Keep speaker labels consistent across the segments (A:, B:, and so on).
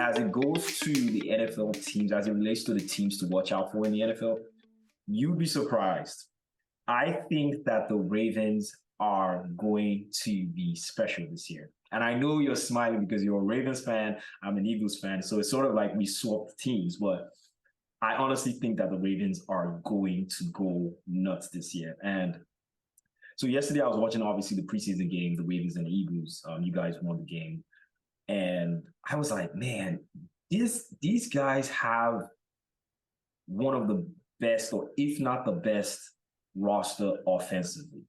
A: as it goes to the NFL teams, as it relates to the teams to watch out for in the NFL, you'd be surprised. I think that the Ravens are going to be special this year. And I know you're smiling because you're a Ravens fan, I'm an Eagles fan. So it's sort of like we swapped teams. But I honestly think that the Ravens are going to go nuts this year. And so yesterday I was watching, obviously, the preseason game, the Ravens and the Eagles. You guys won the game. And I was like, man, these guys have one of the best, or if not the best, roster offensively.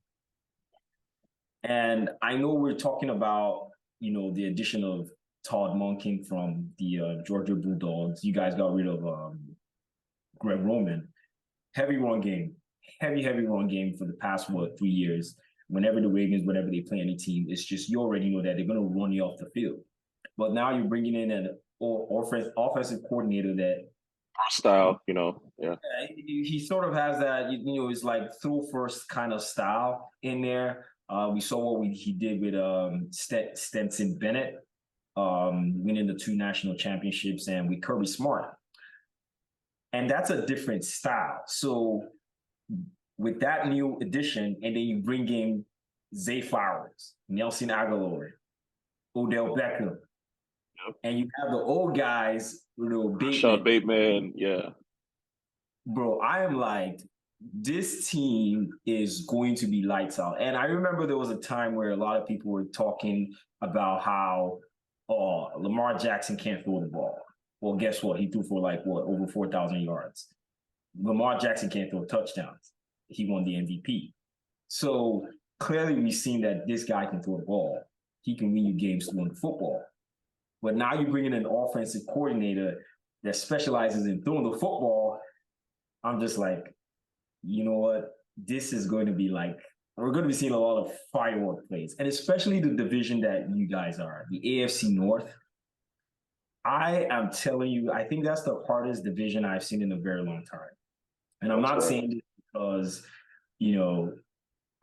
A: And I know we're talking about, the addition of Todd Monken from the Georgia Bulldogs. You guys got rid of Greg Roman. Heavy run game for the past, 3 years. Whenever they play any team, it's just you already know that they're going to run you off the field. But now you're bringing in an offensive coordinator that
B: style,
A: yeah. He sort of has that, it's like throw first kind of style in there. We saw what he did with Stetson Bennett, winning the 2 national championships, and with Kirby Smart. And that's a different style. So with that new addition, and then you bring in Zay Flowers, Nelson Aguilar, Odell Beckham, and you have the old guys,
B: Sean Bateman, yeah.
A: Bro, I am like, this team is going to be lights out. And I remember there was a time where a lot of people were talking about how Lamar Jackson can't throw the ball. Well, guess what? He threw for over 4,000 yards. Lamar Jackson can't throw touchdowns. He won the MVP. So clearly we've seen that this guy can throw the ball. He can win you games throwing the football. But now you bring in an offensive coordinator that specializes in throwing the football. I'm just like, you know what? This is going to be like, we're going to be seeing a lot of firework plays, and especially the division that you guys are, the AFC North. I am telling you, I think that's the hardest division I've seen in a very long time. And I'm not saying this because,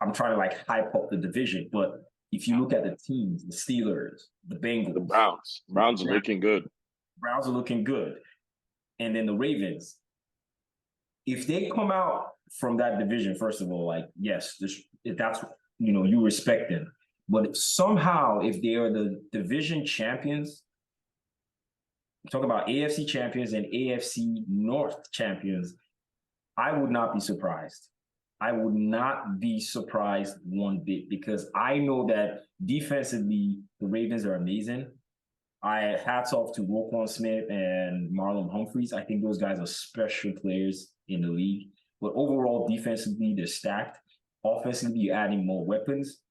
A: I'm trying to hype up the division, but if you look at the teams, the Steelers, the Bengals,
B: the Browns are looking good.
A: Browns are looking good. And then the Ravens, if they come out from that division, first of all, yes, that's, you respect them. But if they are the division champions, talk about AFC champions and AFC North champions, I would not be surprised. I would not be surprised one bit, because I know that defensively, the Ravens are amazing. Hats off to Roquan Smith and Marlon Humphreys. I think those guys are special players in the league. But overall, defensively, they're stacked. Offensively, you're adding more weapons.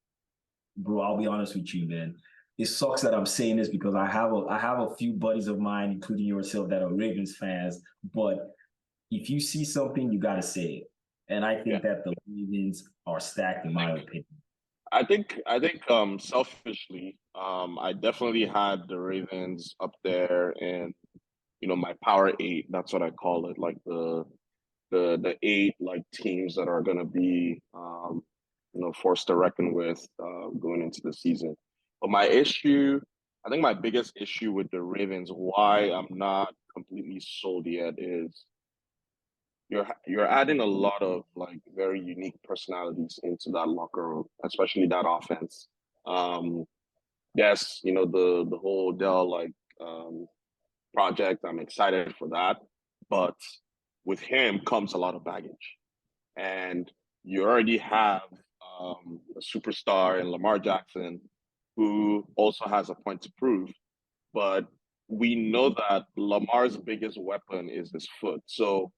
A: Bro, I'll be honest with you, man. It sucks that I'm saying this because I have a few buddies of mine, including yourself, that are Ravens fans. But if you see something, you got to say it. And I think that the Ravens are stacked, in my opinion.
B: I think selfishly, I definitely had the Ravens up there in, my Power 8. That's what I call it, like the 8 teams that are going to be, forced to reckon with going into the season. But I think my biggest issue with the Ravens, why I'm not completely sold yet, is you're adding a lot of very unique personalities into that locker room, especially that offense. Yes, the whole Dell project, I'm excited for that, but with him comes a lot of baggage, and you already have a superstar in Lamar Jackson, who also has a point to prove, but we know that Lamar's biggest weapon is his foot. So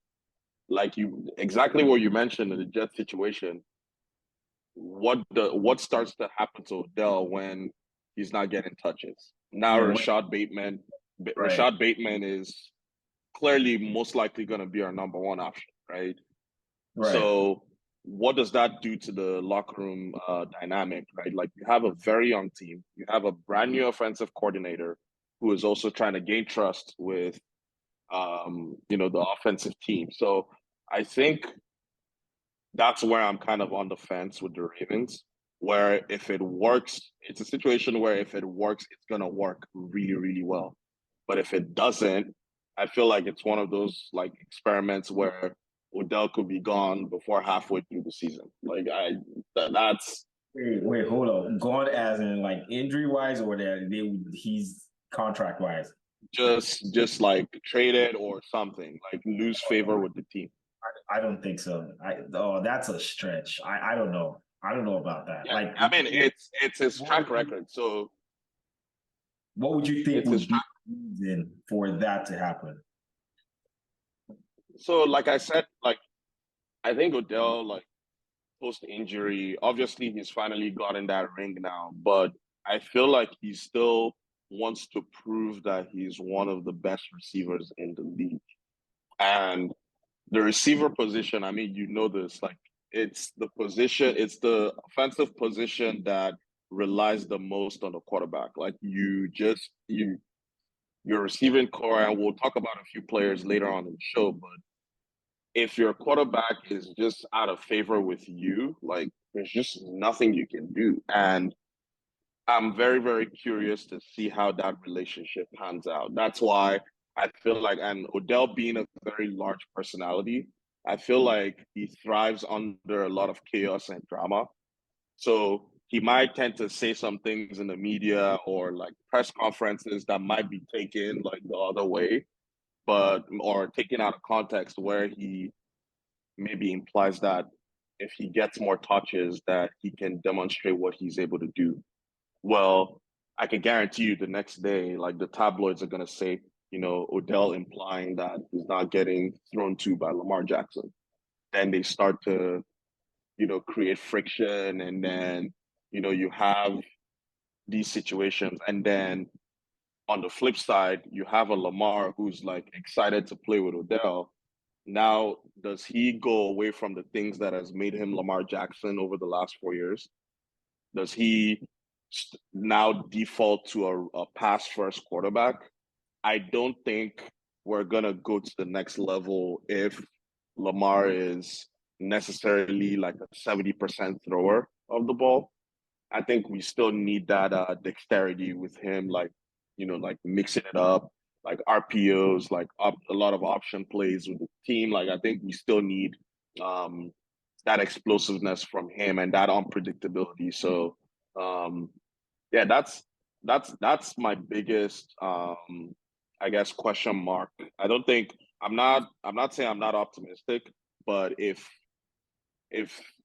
B: exactly what you mentioned in the Jets situation, what starts to happen to Odell when he's not getting touches? Now Rashad Bateman is clearly most likely going to be our number 1 option, right? So what does that do to the locker room dynamic, right? You have a very young team, you have a brand new offensive coordinator who is also trying to gain trust with the offensive team. So I think that's where I'm kind of on the fence with the Ravens, where if it works, it's a situation where if it works, it's going to work really, really well. But if it doesn't, I feel like it's one of those like experiments where Odell could be gone before halfway through the season. Like that's
A: Wait, hold on. Gone as in like injury wise, or that he's contract wise.
B: just like traded or something, like lose favor with the team.
A: I don't think so. That's a stretch. I don't know. I don't know about that.
B: Yeah,
A: Like,
B: I mean it's his track record. So
A: what would you think
B: it's his
A: would be
B: track.
A: the reason for that to happen?
B: So like I said, like I think Odell, like post injury, obviously he's finally gotten that ring now, but I feel like he still wants to prove that he's one of the best receivers in the league. And the receiver position, I mean, you know this, like it's the position, it's the offensive position that relies the most on the quarterback. Like your receiving core, and we'll talk about a few players later on in the show, but if your quarterback is just out of favor with you, like there's just nothing you can do. And I'm very, very curious to see how that relationship pans out. That's why I feel like, and Odell being a very large personality, I feel like he thrives under a lot of chaos and drama. So he might tend to say some things in the media or like press conferences that might be taken like the other way, but or taken out of context where he maybe implies that if he gets more touches that he can demonstrate what he's able to do. Well, I can guarantee you the next day, like the tabloids are gonna say, Odell implying that he's not getting thrown to by Lamar Jackson. Then they start to, create friction, and then, you have these situations. And then on the flip side, you have a Lamar who's like excited to play with Odell. Now, does he go away from the things that has made him Lamar Jackson over the last 4 years? Does he now default to a pass first quarterback? I don't think we're going to go to the next level if Lamar is necessarily like a 70% thrower of the ball. I think we still need that dexterity with him, like, like mixing it up, like RPOs, like a lot of option plays with the team. Like, I think we still need um, that explosiveness from him and that unpredictability. So, um, yeah, that's my biggest, I guess, question mark. I don't think I'm not saying I'm not optimistic, but if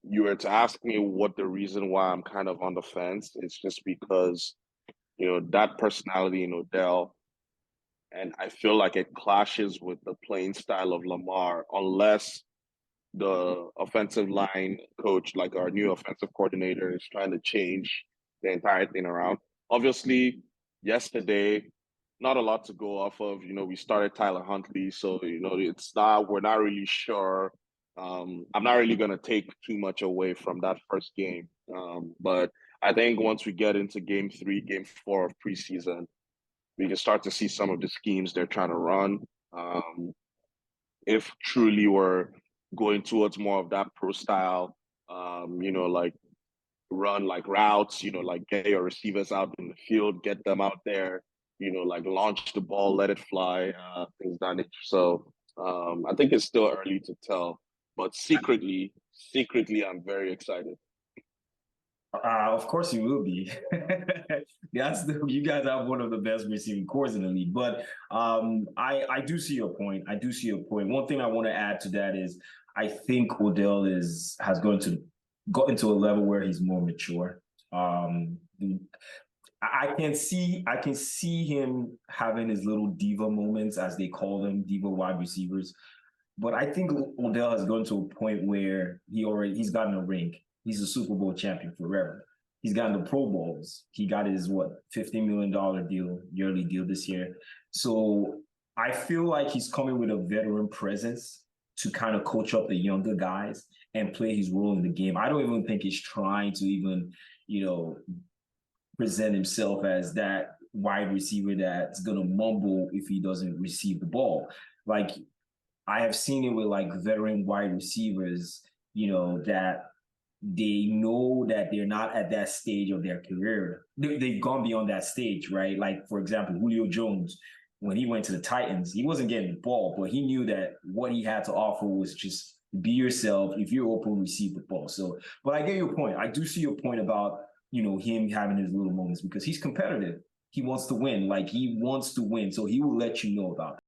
B: you were to ask me what the reason why I'm kind of on the fence, it's just because, that personality in Odell, and I feel like it clashes with the playing style of Lamar, unless the offensive line coach, like our new offensive coordinator, is trying to change the entire thing around. Obviously, yesterday, not a lot to go off of. We started Tyler Huntley, so we're not really sure. I'm not really gonna take too much away from that first game, but I think once we get into game 3, game 4 of preseason, we can start to see some of the schemes they're trying to run. If truly we're going towards more of that pro style, like run like routes, like get your receivers out in the field, get them out there, like launch the ball, let it fly, things that nature. So I think it's still early to tell, but secretly, I'm very excited.
A: Of course you will be. You guys have one of the best receiving cores in the league. But I do see your point. I do see your point. One thing I want to add to that is I think Odell has gotten to a level where he's more mature. I can see him having his little diva moments, as they call them, diva wide receivers. But I think Odell has gone to a point where he's gotten a ring. He's a Super Bowl champion forever. He's gotten the Pro Bowls. He got his $15 million yearly deal this year. So I feel like he's coming with a veteran presence to kind of coach up the younger guys and play his role in the game. I don't even think he's trying to even, present himself as that wide receiver that's gonna mumble if he doesn't receive the ball. Like I have seen it with like veteran wide receivers, that they know that they're not at that stage of their career. They've gone beyond that stage, right? Like, for example, Julio Jones, when he went to the Titans, he wasn't getting the ball, but he knew that what he had to offer was just be yourself. If you're open, receive the ball. So, but I get your point. I do see your point about, him having his little moments because he's competitive. He wants to win. Like he wants to win. So he will let you know about it.